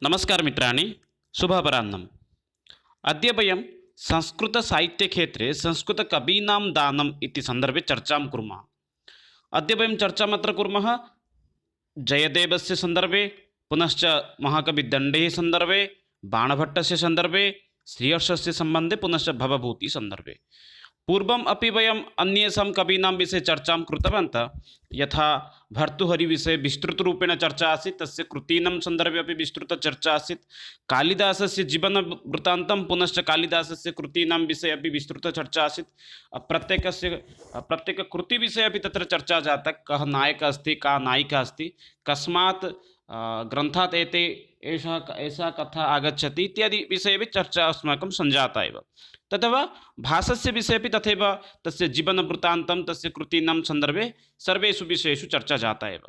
नमस्कार मित्राणि, शुभापराह्नम्। अद्य वयं संस्कृतसाहित्यक्षेत्रे संस्कृतकवीनां दानम् इति सन्दर्भे चर्चां कुर्मः। अद्य वयं चर्चामत्र कुर्मः जयदेवस्य सन्दर्भे, पुनश्च महाकविदण्डेः सन्दर्भे, बाणभट्टस्य सन्दर्भे, श्रीहर्षस्य सम्बन्धे, पुनश्च भवभूतिसन्दर्भे। पूर्वम् अपि वयम् अन्येषां कवीनां विषये चर्चां कृतवन्तः। यथा भर्तृहरिविषये विस्तृतरूपेण चर्चा आसीत्, तस्य कृतीनां सन्दर्भे अपि विस्तृतचर्चा आसीत्। कालिदासस्य जीवनवृत्तान्तं पुनश्च कालिदासस्य कृतीनां विषये अपि विस्तृतचर्चा आसीत्। प्रत्येककृतिविषये अपि तत्र चर्चा जाता, कः नायकः अस्ति, का नायिका अस्ति, कस्मात् ग्रन्थात् एषा कथा आगच्छति इत्यादि विषये अपि चर्चा अस्माकं सञ्जाता एव। तथैव भासस्य विषये अपि तथैव तस्य जीवनवृत्तान्तं तस्य कृतीनां सन्दर्भे सर्वेषु विषयेषु चर्चा जाता एव।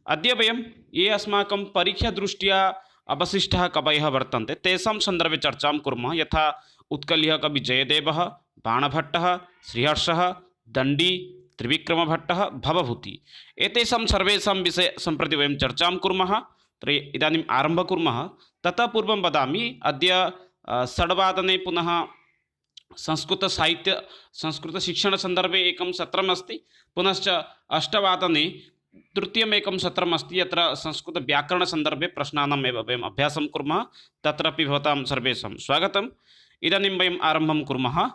अद्य वयं ये अस्माकं परीक्षादृष्ट्या अवशिष्टाः कवयः वर्तन्ते तेषां सन्दर्भे चर्चां कुर्मः। यथा उत्कलः कवि जयदेवः, बाणभट्टः, श्रीहर्षः, दण्डी, त्रिविक्रमभट्टः, भवभूतिः, एतेषां सर्वेषां विषये सम्प्रति वयं चर्चां कुर्मः। तर्हि इदानीम् आरम्भं कुर्मः। ततः पूर्वं वदामि, अद्य 6:00 पुनः संस्कृतशिक्षणसन्दर्भे एकं सत्रम् अस्ति, पुनश्च 8:00 तृतीयम् एकं सत्रम् अस्ति, यत्र संस्कृतव्याकरणसन्दर्भे प्रश्नानाम् एव वयम् अभ्यासं कुर्मः। तत्रापि भवतां सर्वेषां स्वागतम्। इदानीं वयम् आरम्भं कुर्मः।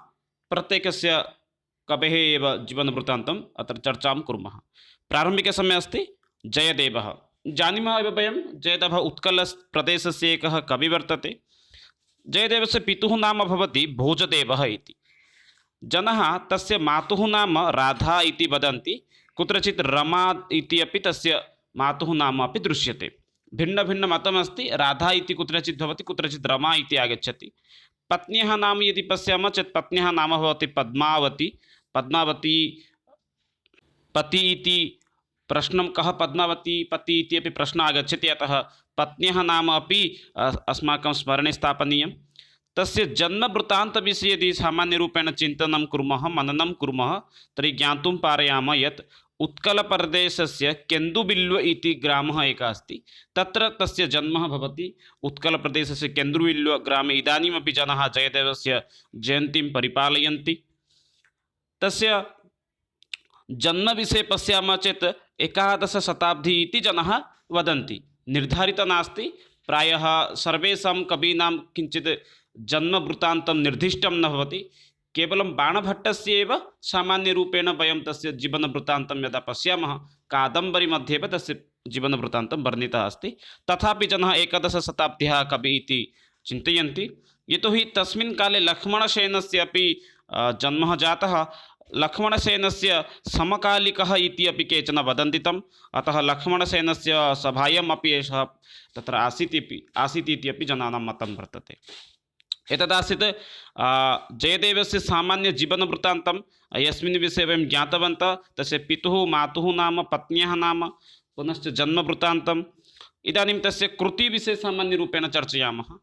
प्रत्येकस्य कवेः एव जीवनवृत्तान्तम् अत्र चर्चां कुर्मः। प्रारम्भिकसमये अस्ति जयदेवः। जानीमः एव वयं, जयदेवः उत्कलप्रदेशस्य एकः कविः वर्तते। जयदेवस्य पितुः नाम भवति भोजदेवः इति। जनाः तस्य मातुः नाम राधा इति वदन्ति, कुत्रचित् रमा इति अपि तस्य मातुः नाम अपि दृश्यते। भिन्नभिन्नमतमस्ति, राधा इति कुत्रचित् भवति, कुत्रचित् रमा इति आगच्छति। पत्न्याः नाम यदि पश्यामः चेत् पत्न्याः नाम भवति पद्मावती। पद्मावती पति इति प्रश्नं, कः पद्मावती पति इति अपि प्रश्नः आगच्छति, अतः पत्न्याः नाम अपि अस्माकं स्मरणे स्थापनीयं। तस्य जन्मवृत्तान्तविषये यदि सामान्यरूपेण चिन्तनं कुर्मः, मननं कुर्मः, तर्हि ज्ञातुं पारयामः यत् उत्कलप्रदेशस्य केन्दुबिल्व इति ग्रामः एकः अस्ति, तत्र तस्य जन्म भवति। उत्कलप्रदेशस्य केन्दुबिल्व ग्रामे इदानीमपि जनाः जयदेवस्य जयन्तीं परिपालयन्ति। तस्य जन्मविषये पश्यामः चेत् 11 शताब्दी इति जनाः वदन्ति, निर्धारितं नास्ति। प्रायः सर्वेषां कवीनां किञ्चित् जन्मवृत्तान्तं निर्दिष्टं न भवति। केवलं बाणभट्टस्य एव सामान्यरूपेण वयं तस्य जीवनवृत्तान्तं यदा पश्यामः, कादम्बरीमध्ये एव तस्य जीवनवृत्तान्तं वर्णितः अस्ति। तथापि जनाः 11 शताब्द्याः कविः इति चिन्तयन्ति, यतोहि तस्मिन् काले लक्ष्मणसेनस्य अपि जन्म जातः। लक्ष्मणसेनस्य समकालिकः इति अपि केचन वदन्ति तम्, अतः लक्ष्मणसेनस्य सभायाम् अपि एषः तत्र आसीत् इति अपि जनानां मतं वर्तते। एतदासीत् जयदेवस्य सामान्यजीवनवृत्तान्तं, यस्मिन् विषये वयं ज्ञातवन्तः। तस्य पितुः मातुः नाम, पत्न्याः नाम, पुनश्च जन्मवृत्तान्तम्। इदानीं तस्य कृतिविषये सामान्यरूपेण चर्चयामः।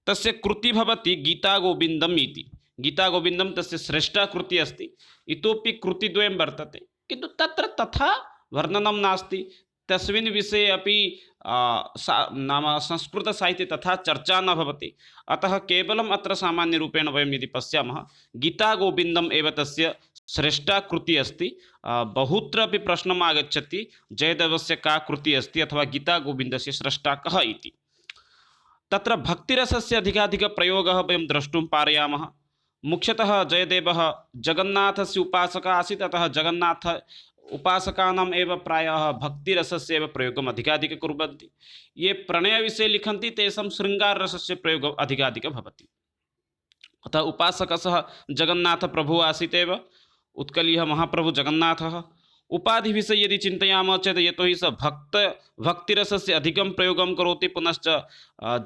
तस्य कृतिः भवति गीतागोविन्दम् इति। गीतागोविन्दं तस्य श्रेष्ठा कृतिः अस्ति। इतोपि कृतिद्वयं वर्तते, किन्तु तत्र तथा वर्णनं नास्ति। तस्मिन् विषये अपि नाम संस्कृतसाहित्ये तथा चर्चा न भवति। अतः केवलम् अत्र सामान्यरूपेण वयं यदि पश्यामः, गीतागोविन्दम् एव तस्य श्रेष्ठा कृतिः अस्ति। बहुत्र अपि प्रश्नम् आगच्छति, जयदेवस्य का कृतिः अस्ति अथवा गीतागोविन्दस्य श्रेष्ठा कः इति। तत्र भक्तिरसस्य अधिकाधिकप्रयोगः वयं द्रष्टुं पारयामः। मुख्यतः जयदेवः जगन्नाथस्य उपासकः आसीत्, अतः जगन्नाथ उपासकानाम् एव प्रायः भक्तिरसस्य एव प्रयोगम् अधिकाधिकं कुर्वन्ति। ये प्रणयविषये लिखन्ति तेषां शृङ्गाररसस्य प्रयोगः अधिकाधिकः भवति। अतः उपासकः सः जगन्नाथप्रभुः आसीत् एव, उत्कलीयः महाप्रभुः जगन्नाथः। उपाधिविषये यदि चिन्तयामः चेत्, यतोहि सः भक्तिरसस्य अधिकं प्रयोगं करोति, पुनश्च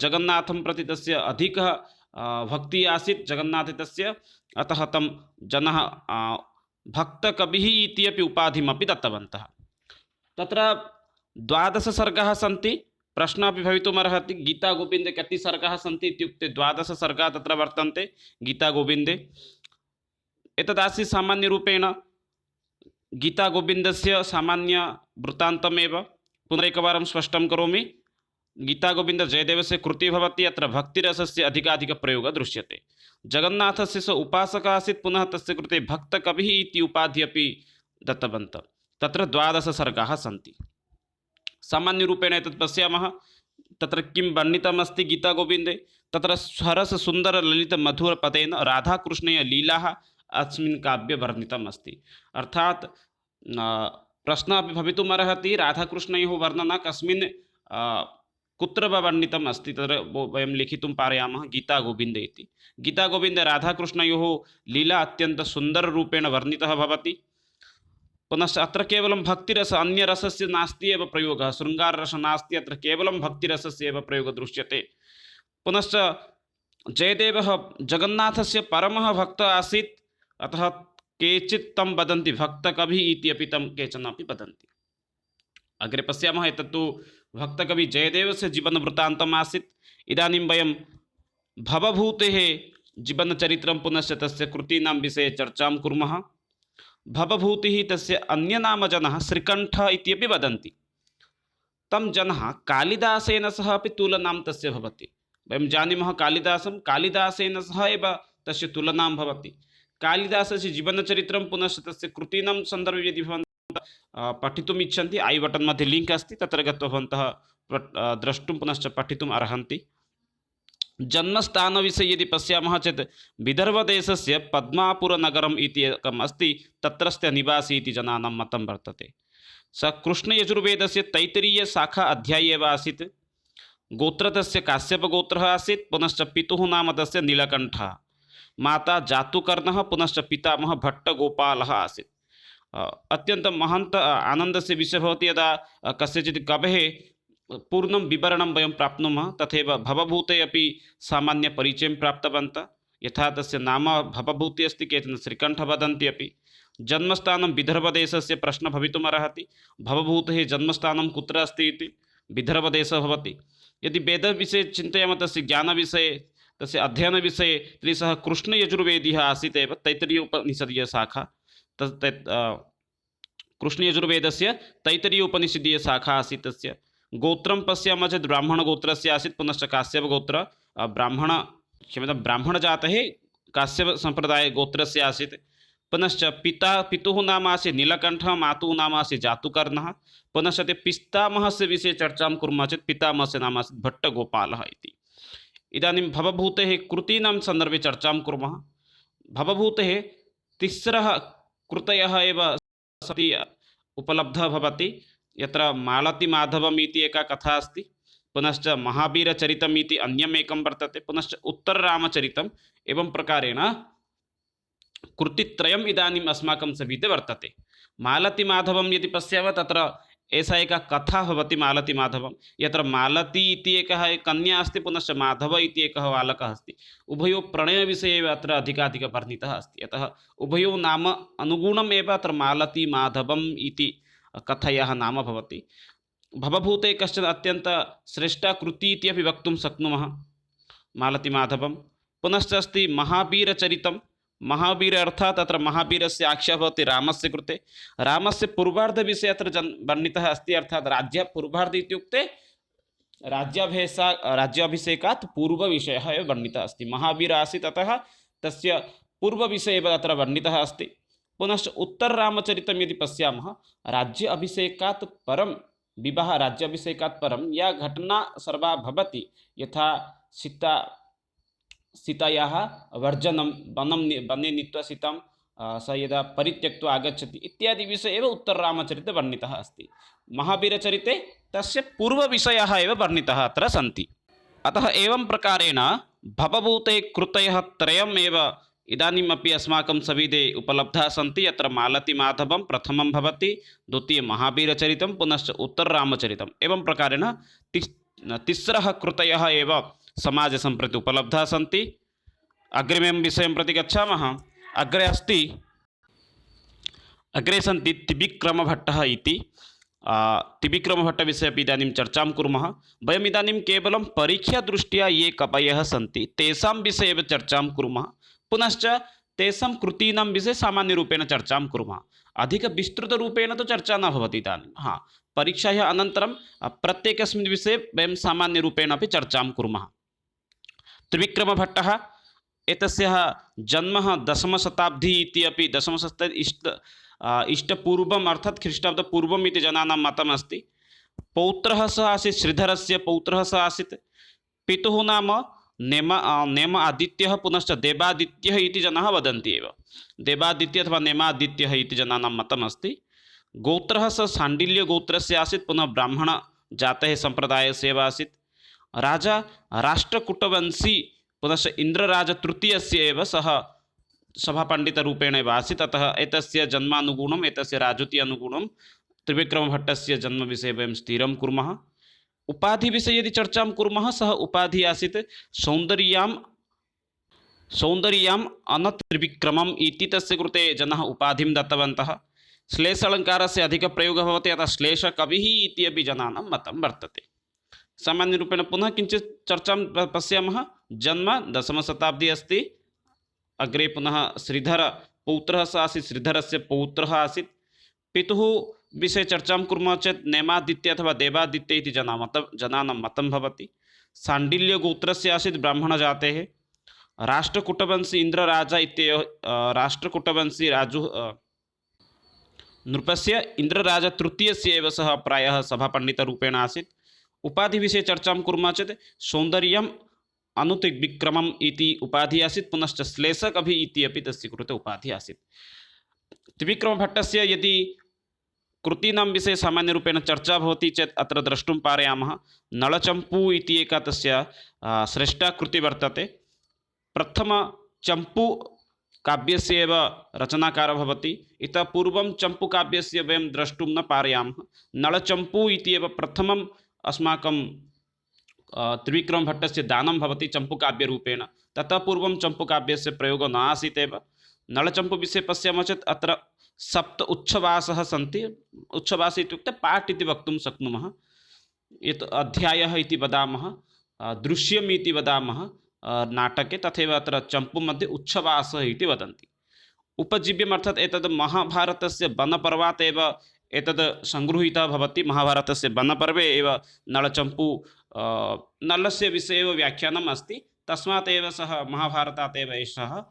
जगन्नाथं प्रति तस्य अधिकः भक्तिः आसीत् जगन्नाथे तस्य, अतः तं जनाः भक्तकविः इति अपि उपाधिमपि दत्तवन्तः। तत्र 12 सर्गाः सन्ति। प्रश्नः अपि भवितुमर्हति, गीतागोविन्दे कति सर्गाः सन्ति इत्युक्ते 12 सर्गाः तत्र वर्तन्ते गीतागोविन्दे। एतदासीत् सामान्यरूपेण गीतागोविन्दस्य सामान्यवृत्तान्तमेव। पुनरेकवारं स्पष्टं करोमि, गीतागोविन्दजयदेवस्य कृतिः भवति, अत्र भक्तिरसस्य अधिकाधिकप्रयोगः दृश्यते। जगन्नाथस्य स उपासकः आसीत्, पुनः तस्य कृते भक्तकविः इति उपाधिः अपि दत्तवन्तः। तत्र 12 सर्गाः सन्ति। सामान्यरूपेण एतत् पश्यामः, तत्र किं वर्णितमस्ति गीतागोविन्दे, तत्र सरससुन्दरललितमधुरपदेन राधाकृष्णयोः लीलाः अस्मिन् काव्ये वर्णितम् अस्ति। अर्थात् प्रश्नः अपि भवितुमर्हति, राधाकृष्णयोः वर्णनं कस्मिन् कुत्र वा वर्णितम् अस्ति, तत्र वयं लिखितुं पारयामः गीतागोविन्दे इति। गीतागोविन्दे राधाकृष्णयोः लीला अत्यन्तसुन्दररूपेण वर्णितः भवति। पुनश्च अत्र केवलं भक्तिरस, अन्यरसस्य नास्ति एव प्रयोगः, शृङ्गाररसः नास्ति, अत्र केवलं भक्तिरसस्य एव प्रयोगः दृश्यते। पुनश्च जयदेवः जगन्नाथस्य परमः भक्तः आसीत्, अतः केचित् तं वदन्ति भक्तकविः इति अपि तं केचन अपि वदन्ति। अग्रे पश्यामः, एतत्तु भक्तकवि जयदेवस्य जीवनवृत्तान्तम् आसीत्। इदानीं वयं भवभूतेः जीवनचरित्रं पुनश्च तस्य कृतीनां विषये चर्चां कुर्मः। भवभूतिः तस्य अन्यनाम जनः श्रीकण्ठः इत्यपि वदन्ति। तं जनः कालिदासेन सह अपि तुलनां तस्य भवति। वयं जानीमः कालिदासं, कालिदासेन सह एव तस्य तुलनां भवति। कालिदासस्य जीवनचरित्रं पुनश्च तस्य कृतीनां सन्दर्भे यदि भवन्तः पठितुम् इच्छन्ति, ऐ बटन् मध्ये लिङ्क् अस्ति, तत्र गत्वा भवन्तः द्रष्टुं पुनश्च पठितुम् अर्हन्ति। जन्मस्थानविषये यदि पश्यामः चेत् विदर्भदेशस्य पद्मापुरनगरम् इति एकम् अस्ति, तत्रस्य निवासी इति जनानां मतं वर्तते। स कृष्णयजुर्वेदस्य तैत्तिरीयशाखा अध्यायी एव आसीत्। गोत्र तस्य काश्यपगोत्रः आसीत्, पुनश्च पितुः नाम तस्य नीलकण्ठः, माता जातुकर्णः, पुनश्च पितामहः भट्टगोपालः आसीत्। अत्यन्तं महन्त आनन्दस्य विषयः भवति यदा कस्यचित् कवेः पूर्णं विवरणं वयं प्राप्नुमः। तथैव भवभूते अपि सामान्यपरिचयं प्राप्तवन्तः। यथा तस्य नाम भवभूति अस्ति, केचन श्रीकण्ठः वदन्ति अपि। जन्मस्थानं विदर्भदेशस्य प्रश्नः भवितुमर्हति, भवभूतेः जन्मस्थानं कुत्र अस्ति इति। विदर्भदेशः भवति। यदि वेदविषये चिन्तयामः, तस्य ज्ञानविषये, तस्य अध्ययनविषये, तर्हि सः कृष्णयजुर्वेदिः आसीत् एव। तैत्तिरीय उपनिषदीयशाखा, कृष्णयजुर्वेदस्य तैत्तिरीय उपनिषदीयशाखा आसीत् तस्य। गोत्रं पश्यामः चेत् ब्राह्मणगोत्रस्य आसीत्, पुनश्च काश्यपगोत्र ब्राह्मणजातः काश्यपसम्प्रदायगोत्रस्य आसीत्। पुनश्च पितुः नाम आसीत् नीलकण्ठः, मातुः नाम आसीत् जातुकर्णः। पुनश्च ते पितामहस्य विषये चर्चां कुर्मः चेत् पितामहस्य नाम आसीत् भट्टगोपालः इति। इदानीं भवभूतेः कृतीनां सन्दर्भे चर्चां कुर्मः। भवभूतेः तिस्रः कृतयः एव सति उपलब्धः भवति। यत्र मालतीमाधवम् इति एका कथा अस्ति, पुनश्च महावीरचरितम् इति अन्यमेकं वर्तते, पुनश्च उत्तररामचरितम्। एवं प्रकारेण कृतित्रयम् इदानीम् अस्माकं सविधे वर्तते। मालतीमाधवं यदि पश्यामः, तत्र एषा एका कथा भवति मालतीमाधवं, यत्र मालती इति एकः कन्या अस्ति, पुनश्च माधव इति एकः बालकः अस्ति। उभयोः प्रणयविषये एव अत्र अधिकाधिकः वर्णितः अस्ति। यतः उभयोः नाम अनुगुणमेव अत्र मालतीमाधवम् इति कथायाः नाम भवति। भवभूते कश्चन अत्यन्तश्रेष्ठा कृतिः इति अपि वक्तुं शक्नुमः मालतीमाधवं। पुनश्च अस्ति महावीरचरितं। महावीर अर्थात् अत्र महावीरस्य आख्या भवति रामस्य कृते। रामस्य पूर्वार्धविषये अत्र वर्णितः अस्ति, अर्थात् राज्यपूर्वार्ध इत्युक्ते राज्याभिषेकात् पूर्वविषयः एव वर्णितः अस्ति। महावीर आसीत्, अतः तस्य पूर्वविषये एव अत्र वर्णितः अस्ति। पुनश्च उत्तररामचरितं यदि पश्यामः, राज्य अभिषेकात् परं, विवाह राज्याभिषेकात् परं या घटना सर्वा भवति, यथा सीतायाः वर्जनं, वने नीत्वा सीतां स यदा परित्यक्त्वा आगच्छति इत्यादि विषये एव उत्तररामचरिते वर्णितः अस्ति। महावीरचरिते तस्य पूर्वविषयाः एव वर्णितः अत्र सन्ति। अतः एवं प्रकारेण भवभूते कृतयः त्रयम् एव इदानीमपि अस्माकं सविधे उपलब्धाः सन्ति। अत्र मालतीमाधवं प्रथमं भवति, द्वितीयं महावीरचरितं, पुनश्च उत्तररामचरितम्। एवं प्रकारेण तिस्रः कृतयः एव समाजे सम्प्रति उपलब्धाः सन्ति। अग्रिमं विषयं प्रति गच्छामः। अग्रे सन्ति त्रिविक्रमभट्टः इति। त्रिविक्रमभट्टविषये अपि इदानीं चर्चां कुर्मः। वयम् इदानीं केवलं परीक्षादृष्ट्या ये कवयः सन्ति तेषां विषये एव चर्चां कुर्मः, पुनश्च तेषां कृतीनां विषये सामान्यरूपेण चर्चां कुर्मः। अधिकविस्तृतरूपेण तु चर्चा न भवति इदानीं। परीक्षायाः अनन्तरं प्रत्येकस्मिन् विषये वयं सामान्यरूपेण अपि चर्चां कुर्मः। त्रिविक्रमभट्टः एतस्याः जन्म दशमशताब्दी इति अपि इष्टपूर्वम् अर्थात् ख्रीष्टाब्दपूर्वम् इति जनानां मतमस्ति। पौत्रः सः आसीत्, श्रीधरस्य पौत्रः सः आसीत्। पितुः नाम नेम आदित्यः पुनश्च देवादित्यः इति जनाः वदन्ति एव। देवादित्यः अथवा नेमादित्यः इति जनानां मतमस्ति। गोत्रः सः शाण्डिल्यगोत्रस्य आसीत्, पुनः ब्राह्मणजातेः सम्प्रदायस्य एव आसीत्। राजा राष्ट्रकूटवंशी पुनश्च इन्द्रराजतृतीयस्य एव सः सभापण्डितरूपेण एव आसीत्। अतः एतस्य जन्मानुगुणम्, एतस्य राजूति अनुगुणं त्रिविक्रमभट्टस्य जन्मविषये वयं स्थिरं कुर्मः। उपाधिविषये यदि चर्चां कुर्मः, सः उपाधिः आसीत् सौन्दर्याम् अनत्रिविक्रमम् इति तस्य कृते जनाः उपाधिं दत्तवन्तः। श्लेषालङ्कारस्य अधिकप्रयोगः भवति, अतः श्लेषकविः इति अपि जनानां मतं वर्तते। सामान्यरूपेण पुनः किञ्चित् चर्चां पश्यामः। जन्म दशमशताब्दी अस्ति। अग्रे पुनः श्रीधरपौत्रः सः आसीत्, श्रीधरस्य पौत्रः आसीत्। पितुः विषये चर्चां कुर्मः चेत् नेमादित्य अथवा देवादित्य इति जनानां मतं भवति। शाण्डिल्यगोत्रस्य आसीत्, ब्राह्मणजातेः। राष्ट्रकूटवंशी इन्द्रराजा इत्येव राष्ट्रकूटवंशी नृपस्य इन्द्रराजतृतीयस्य एव सः प्रायः सभापण्डितरूपेण आसीत्। उपाधिविषये चर्चां कुर्मः चेत् सौन्दर्यम् अनुत्रिविक्रमम् इति उपाधिः आसीत्, पुनश्च श्लेषकविः इति अपि तस्य कृते उपाधिः आसीत्। त्रिविक्रमभट्टस्य यदि कृतीनां विषये सामान्यरूपेण चर्चा भवति चेत् अत्र द्रष्टुं पारयामः। नळचम्पू इति एका तस्य श्रेष्ठा कृतिः वर्तते। प्रथमचम्पू काव्यस्य एव रचनाकारः भवति। इतः पूर्वं चम्पूकाव्यस्य वयं द्रष्टुं न पारयामः। नळचम्पू इति एव प्रथमम् अस्माकं त्रिविक्रमभट्टस्य दानं भवति चम्पूकाव्यरूपेण। ततः पूर्वं चम्पूकाव्यस्य प्रयोगः न आसीत् एव। नळचम्पूविषये पश्यामः चेत् अत्र 7 उच्छ्वासाः सन्ति। उच्छ्वासः इत्युक्ते पाठ इति वक्तुं शक्नुमः। यत् अध्यायः इति वदामः, दृश्यम् इति वदामः नाटके, तथैव अत्र चम्पू मध्ये उच्छ्वासः इति वदन्ति। उपजीव्यम् अर्थात् एतद् महाभारतस्य वनपर्वात् एव एतद् सङ्गृहीतः भवति। महाभारतस्य वनपर्वे एव नळचम्पू नलस्य विषये एव व्याख्यानम् अस्ति। तस्मात् एव सः महाभारतात् एव एषः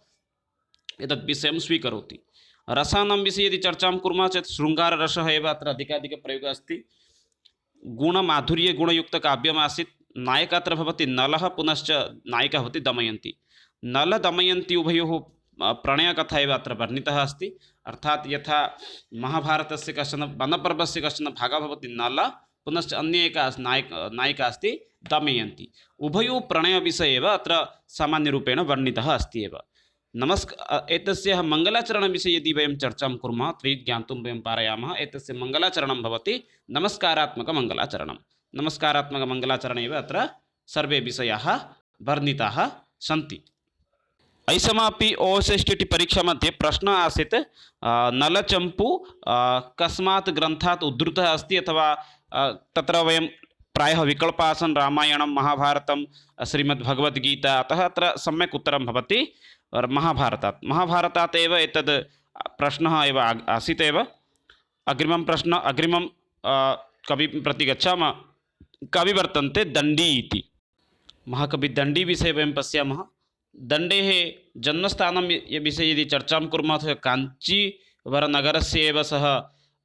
एतद् विषयं स्वीकरोति। रसानां विषये यदि चर्चां कुर्मः चेत् शृङ्गाररसः एव अत्र अधिकाधिकप्रयोगः अस्ति। गुणमाधुर्यगुणयुक्तकाव्यमासीत्। नायकः अत्र भवति नलः, पुनश्च नायिका भवति दमयन्ती। नलदमयन्ती उभयोः प्रणयकथा एव अत्र वर्णितः अस्ति। अर्थात् यथा महाभारतस्य कश्चन वनपर्वस्य कश्चन भागः भवति नल, पुनश्च अन्य एका नायिका अस्ति दमयन्ती। उभयोः प्रणयविषये एव अत्र सामान्यरूपेण वर्णितः अस्ति एव। एतस्य मङ्गलाचरणविषये यदि वयं चर्चां कुर्मः तर्हि ज्ञातुं वयं पारयामः। एतस्य मङ्गलाचरणं भवति नमस्कारात्मकमङ्गलाचरणं। नमस्कारात्मकमङ्गलाचरणे एव अत्र सर्वे विषयाः वर्णिताः सन्ति। ऐषमापि OSSTT परीक्षामध्ये प्रश्नः आसीत्, नलचम्पू कस्मात् ग्रन्थात् उद्धृतः अस्ति, अथवा तत्र वयं प्रायः विकल्पाः आसन्, रामायणं, महाभारतं, श्रीमद्भगवद्गीता। अतः अत्र सम्यक् उत्तरं भवति महाभारतात् एव एतद् प्रश्नः एव आसीत् एव। अग्रिमं कविं प्रति गच्छामः। कवि वर्तन्ते दण्डी इति। महाकविदण्डी विषये वयं पश्यामः। दण्डेः जन्मस्थानं विषये यदि चर्चां कुर्मः तर्हि काञ्चीवरनगरस्य एव सः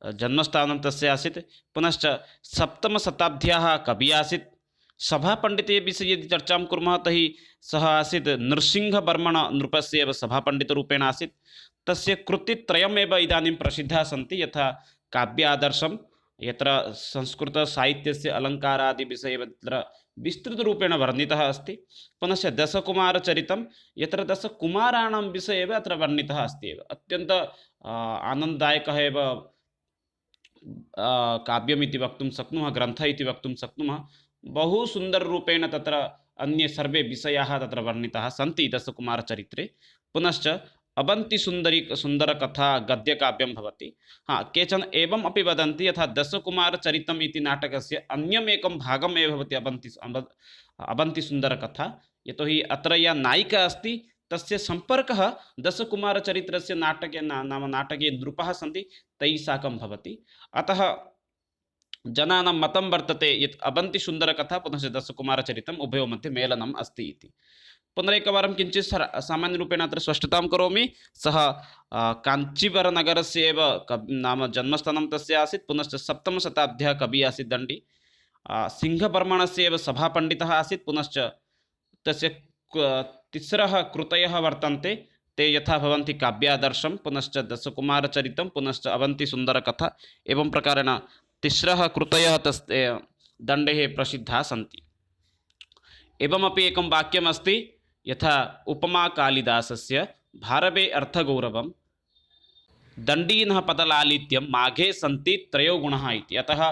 जन्मस्थानं तस्य आसीत्। पुनश्च सप्तमशताब्द्याः कविः आसीत्। सभापण्डिते विषये यदि चर्चां कुर्मः तर्हि सः आसीत् नृसिंहवर्मण नृपस्य एव सभापण्डितरूपेण आसीत्। तस्य कृतित्रयमेव इदानीं प्रसिद्धाः सन्ति, यथा काव्यादर्शं, यत्र संस्कृतसाहित्यस्य अलङ्कारादिविषये तत्र विस्तृतरूपेण वर्णितः अस्ति। पुनश्च दशकुमारचरितं, यत्र दशकुमाराणां विषये एव अत्र वर्णितः अस्ति एव। अत्यन्त आनन्ददायकः एव काव्यमिति वक्तुं शक्नुमः, ग्रन्थः इति वक्तुं शक्नुमः। बहु सुन्दररूपेण तत्र अन्ये सर्वे विषयाः तत्र वर्णिताः सन्ति दशकुमारचरित्रे। पुनश्च सुन्दरकथा गद्यकाव्यं भवति। केचन एवम् अपि वदन्ति, यथा दशकुमारचरितम् इति नाटकस्य अन्यमेकं भागम् एव भवति अवन्तिसुन्दरकथा। यतोहि अत्र या नायिका अस्ति तस्य सम्पर्कः जनानां मतं वर्तते यत् अवन्ति सुन्दरकथा पुनश्च दशकुमारचरितम् उभयोः मध्ये मेलनम् अस्ति इति। पुनरेकवारं किञ्चित् सामान्यरूपेण अत्र स्पष्टतां करोमि। सः काञ्चीवरनगरस्य एव नाम जन्मस्थानं तस्य आसीत्। पुनश्च सप्तमशताब्द्याः कविः आसीत् दण्डी। सिंहपर्मणस्य एव सभापण्डितः आसीत्। पुनश्च तस्य तिस्रः कृतयः वर्तन्ते। ते यथा भवन्ति काव्यादर्शं, पुनश्च दशकुमारचरितं, पुनश्च अवन्तिसुन्दरकथा। एवं प्रकारेण तिस्रः कृतयः तस्य दण्डेः प्रसिद्धाः सन्ति। एवमपि एकं वाक्यमस्ति, यथा उपमा कालिदासस्य भारवे अर्थगौरवं दण्डीनः पदलालित्यं माघे सन्ति त्रयो गुणाः इति। अतः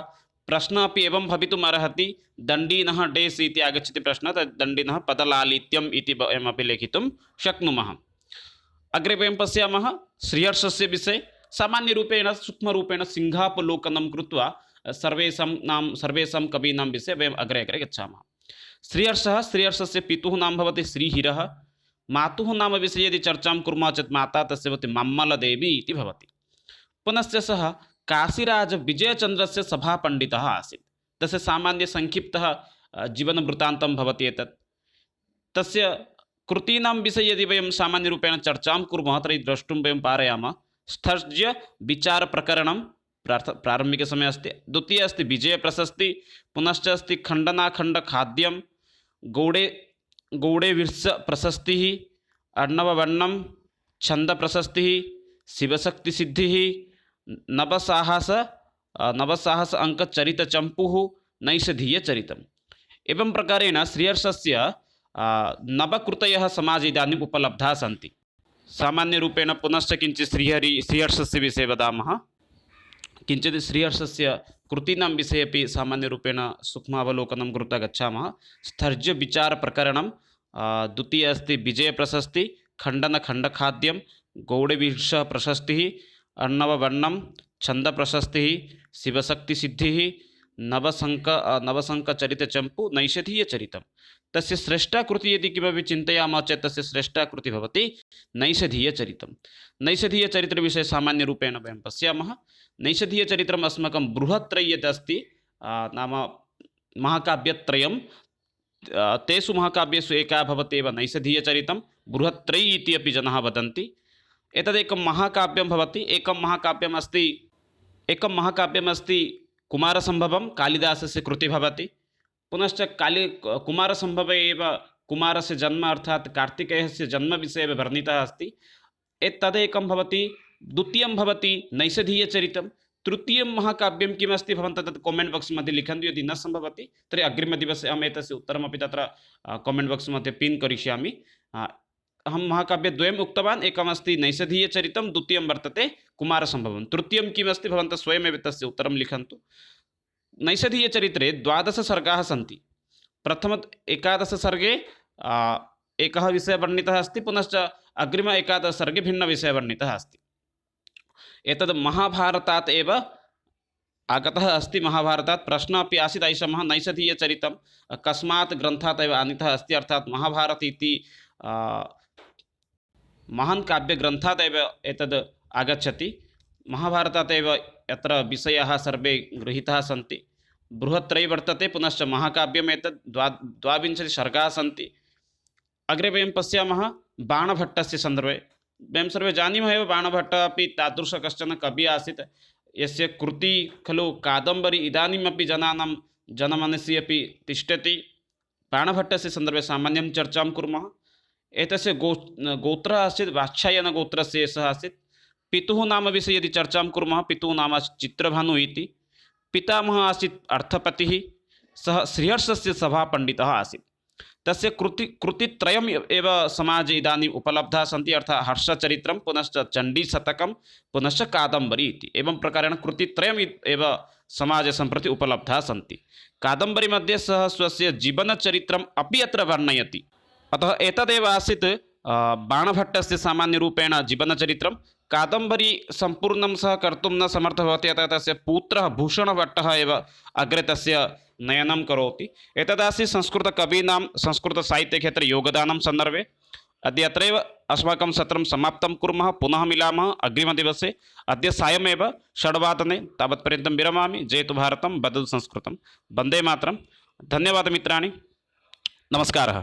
प्रश्नः अपि एवं भवितुम् अर्हति, दण्डीनः डेस् इति आगच्छति प्रश्नः, तद् दण्डीनः पदलालित्यम् इति वयमपि लेखितुं शक्नुमः। अग्रे वयं पश्यामः श्रीहर्षस्य विषये। सामान्यरूपेण सूक्ष्मरूपेण सिंहावलोकनं कृत्वा सर्वेषां कवीनां विषये वयम् अग्रे अग्रे गच्छामः। श्रीहर्षस्य पितुः नाम भवति श्रीहिरः। मातुः नाम विषये यदि चर्चां कुर्मः चेत् माता तस्य भवति मम्मलदेवी इति भवति। पुनश्च सः काशीराजविजयचन्द्रस्य सभापण्डितः आसीत्। तस्य सामान्यसंक्षिप्तः जीवनवृत्तान्तं भवति एतत्। तस्य कृतीनां विषये यदि वयं सामान्यरूपेण चर्चां कुर्मः तर्हि द्रष्टुं वयं पारयामः। स्थर्ज्य विचारप्रकरणं प्रारम्भिकसमये अस्ति। द्वितीय अस्ति विजयप्रशस्ति। पुनश्च अस्ति खण्डनाखण्डखाद्यं, गौडे विर्सप्रशस्तिः, अर्णववर्णं, छन्दप्रशस्तिः, शिवशक्तिसिद्धिः, नवसाहस अङ्कचरितचम्पुः, नैषधीयचरितम्। एवं प्रकारेण श्रीहर्षस्य नवकृतयः समाजे इदानीम् उपलब्धाः सन्ति। सामान्यरूपेण पुनश्च किञ्चित् श्रीहर्षस्य विषये वदामः। किञ्चित् श्रीहर्षस्य कृतीनां विषये अपि सामान्यरूपेण सूक्ष्मावलोकनं कृत्वा गच्छामः। स्थर्ज्यविचारप्रकरणं, द्वितीय अस्ति विजयप्रशस्ति, खण्डनखण्डखाद्यं, गौडविर्सप्रशस्तिः, अर्णववर्णं, छन्दप्रशस्तिः, शिवशक्तिसिद्धिः, नवशङ्कचरितचम्पु, नैषधीयचरितं। तस्य श्रेष्ठा कृतिः यदि किमपि चिन्तयामः चेत् तस्य श्रेष्ठा कृतिः भवति नैषधीयचरितं। नैषधीयचरित्रविषये सामान्यरूपेण वयं पश्यामः। नैषधीयचरित्रम् अस्माकं बृहत्त्रयी यत् अस्ति, नाम महाकाव्यत्रयं, तेषु महाकाव्येषु एकः भवति एव नैषधीयचरितं। बृहत्त्रयी इति अपि जनाः वदन्ति। एतदेकं महाकाव्यं भवति। एकं महाकाव्यमस्ति कुमारसम्भवं, कालिदासस्य कृतिः भवति। पुनश्च कुमारसम्भवे एव कुमारस्य जन्म अर्थात् कार्तिकेयस्य जन्मविषये एव वर्णितः अस्ति। तदेकं भवति। द्वितीयं भवति नैषधीयचरितं। तृतीयं महाकाव्यं किमस्ति भवन्तः तत् कामेण्ट् बाक्स् मध्ये लिखन्तु। यदि न सम्भवति तर्हि अग्रिमदिवसे अहम् एतस्य उत्तरमपि तत्र कामेण्ट् बाक्स् मध्ये पिन् करिष्यामि। अहं महाकाव्यद्वयम् उक्तवान्। एकमस्ति नैषधीयचरितं, द्वितीयं वर्तते कुमारसम्भवं। तृतीयं किमस्ति भवन्तः स्वयमेव तस्य उत्तरं लिखन्तु। नैषधीयचरित्रे 12 सर्गाः सन्ति। प्रथम 11 सर्गे एकः विषयः वर्णितः अस्ति। पुनश्च अग्रिम 11 सर्गे भिन्नविषयः वर्णितः अस्ति। एतद् महाभारतात् एव आगतः अस्ति। महाभारतात् प्रश्नः अपि आसीत् ऐषमः नैषधीयचरितं कस्मात् ग्रन्थात् एव आनीतः अस्ति, अर्थात् महाभारत इति महान् काव्यग्रन्थात् एव एतद् आगच्छति। महाभारतात् एव यत्र विषयाः सर्वे गृहीताः सन्ति। बृहत्त्रयी वर्तते। पुनश्च महाकाव्यम् एतद् 22 सर्गाः सन्ति। अग्रे वयं पश्यामः बाणभट्टस्य सन्दर्भे। वयं सर्वे जानीमः एव बाणभट्टः अपि तादृशः कश्चन कविः आसीत्, यस्य कृति खलु कादम्बरी इदानीमपि जनानां जनमनसि अपि तिष्ठति। बाणभट्टस्य सन्दर्भे सामान्यं चर्चां कुर्मः। एतस्य गोत्रः आसीत् वात्स्यायनगोत्रस्य सः आसीत्। पितुः नाम विषये यदि चर्चां कुर्मः, पितुः नाम चित्रभानुः इति। पितामहः आसीत् अर्थपतिः। सः श्रीहर्षस्य सभापण्डितः आसीत्। तस्य कृतित्रयम् एव समाजे इदानीम् उपलब्धाः सन्ति, अर्थात् हर्षचरित्रं, पुनश्च चण्डीशतकं, पुनश्च कादम्बरी इति। एवं प्रकारेण कृतित्रयम् एव समाजे सम्प्रति उपलब्धाः सन्ति। कादम्बरी मध्ये सः स्वस्य जीवनचरित्रम् अपि अत्र वर्णयति। अतः एतदेव आसीत् बाणभट्टस्य सामान्यरूपेण जीवनचरित्रं। कादम्बरी सम्पूर्णं सः कर्तुं न समर्थः भवति, अतः तस्य पुत्रः भूषणभट्टः एव अग्रे तस्य नयनं करोति। एतदासीत् संस्कृतकवीनां संस्कृतसाहित्यक्षेत्रे योगदानं सन्दर्भे। अद्य अत्रैव अस्माकं सत्रं समाप्तं कुर्मः। पुनः मिलामः अग्रिमदिवसे अद्य सायमेव 6 तावत्पर्यन्तं विरमामि। जयतु भारतं, वदतु संस्कृतं, वन्दे मातरं। धन्यवादः मित्राणि, नमस्कारः।